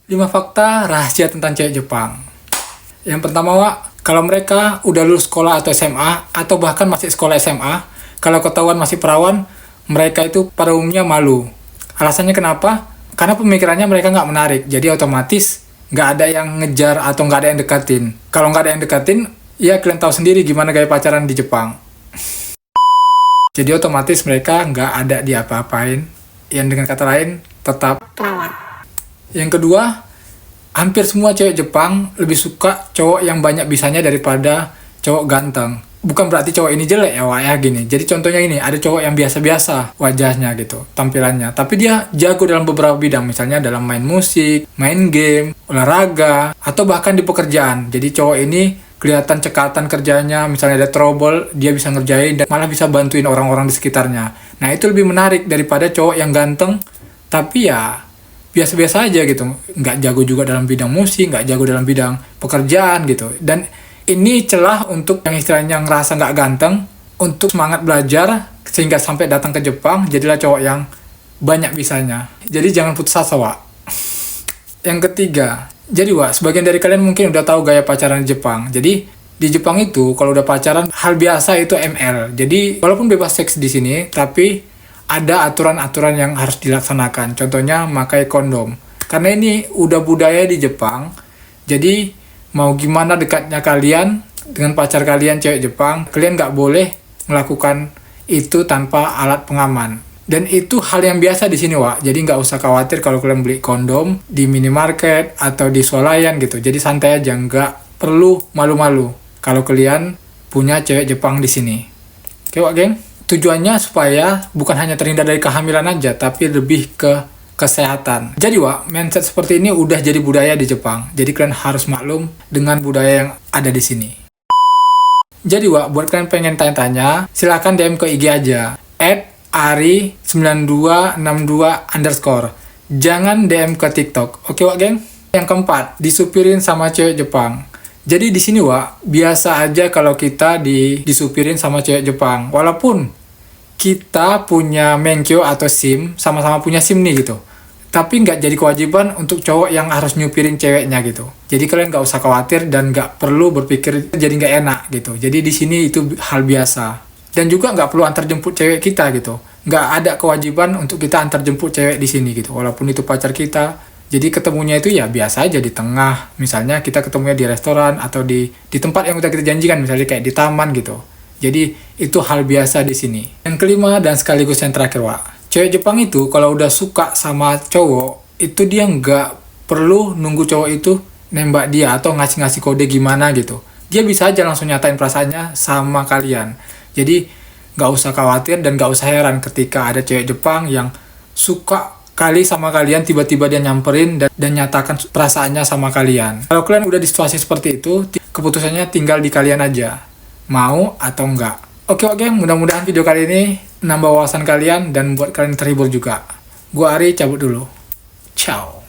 5 fakta rahasia tentang cewek Jepang. Yang pertama, Wak, kalau mereka udah lulus sekolah atau SMA, atau bahkan masih sekolah SMA, kalau ketahuan masih perawan, mereka itu pada umumnya malu. Alasannya kenapa? Karena pemikirannya mereka nggak menarik, jadi otomatis nggak ada yang ngejar atau nggak ada yang deketin. Kalau nggak ada yang deketin, ya kalian tahu sendiri gimana gaya pacaran di Jepang. Jadi otomatis mereka nggak ada diapa-apain, yang dengan kata lain, tetap perawan. Yang kedua, hampir semua cewek Jepang lebih suka cowok yang banyak bisanya daripada cowok ganteng. Bukan berarti cowok ini jelek ya, Wak, ya gini. Jadi contohnya ini, ada cowok yang biasa-biasa wajahnya gitu, tampilannya. Tapi dia jago dalam beberapa bidang, misalnya dalam main musik, main game, olahraga, atau bahkan di pekerjaan. Jadi cowok ini kelihatan cekatan kerjanya, misalnya ada trouble, dia bisa ngerjain dan malah bisa bantuin orang-orang di sekitarnya. Nah, itu lebih menarik daripada cowok yang ganteng, tapi ya biasa-biasa aja gitu, nggak jago juga dalam bidang musik, nggak jago dalam bidang pekerjaan gitu. Dan ini celah untuk yang istilahnya ngerasa nggak ganteng, untuk semangat belajar, sehingga sampai datang ke Jepang, jadilah cowok yang banyak bisanya. Jadi jangan putus asa, Wak. Yang ketiga, jadi Wak, sebagian dari kalian mungkin udah tahu gaya pacaran di Jepang. Jadi di Jepang itu, kalau udah pacaran, hal biasa itu ML. Jadi walaupun bebas seks di sini, tapi ada aturan-aturan yang harus dilaksanakan. Contohnya memakai kondom. Karena ini udah budaya di Jepang. Jadi mau gimana dekatnya kalian dengan pacar kalian cewek Jepang, kalian nggak boleh melakukan itu tanpa alat pengaman. Dan itu hal yang biasa di sini, Wak. Jadi nggak usah khawatir kalau kalian beli kondom di minimarket atau di swalayan gitu. Jadi santai aja, nggak perlu malu-malu kalau kalian punya cewek Jepang di sini. Oke, Wak, geng? Tujuannya supaya bukan hanya terhindar dari kehamilan aja, tapi lebih ke kesehatan. Jadi, Wak, mindset seperti ini udah jadi budaya di Jepang. Jadi kalian harus maklum dengan budaya yang ada di sini. Jadi, Wak, buat kalian pengen tanya-tanya, silakan DM ke IG aja. @ari9262_. Jangan DM ke TikTok. Oke, Wak, geng? Yang keempat, disupirin sama cewek Jepang. Jadi di sini, Wak, biasa aja kalau kita disupirin sama cewek Jepang. Walaupun kita punya menkyo atau SIM, sama-sama punya SIM nih gitu. Tapi nggak jadi kewajiban untuk cowok yang harus nyupirin ceweknya gitu. Jadi kalian nggak usah khawatir dan nggak perlu berpikir jadi nggak enak gitu. Jadi di sini itu hal biasa. Dan juga nggak perlu antar jemput cewek kita gitu. Nggak ada kewajiban untuk kita antar jemput cewek di sini gitu. Walaupun itu pacar kita. Jadi ketemunya itu ya biasa aja di tengah. Misalnya kita ketemunya di restoran atau di tempat yang udah kita janjikan, misalnya kayak di taman gitu. Jadi itu hal biasa di sini. Yang kelima dan sekaligus yang terakhir, Wak. Cewek Jepang itu kalau udah suka sama cowok, itu dia nggak perlu nunggu cowok itu nembak dia atau ngasih-ngasih kode gimana gitu. Dia bisa aja langsung nyatain perasaannya sama kalian. Jadi nggak usah khawatir dan nggak usah heran ketika ada cewek Jepang yang suka kali sama kalian, tiba-tiba dia nyamperin dan nyatakan perasaannya sama kalian. Kalau kalian udah di situasi seperti itu, keputusannya tinggal di kalian aja. Mau atau enggak. Oke, mudah-mudahan video kali ini nambah wawasan kalian dan buat kalian terhibur juga. Gua Ari, cabut dulu. Ciao.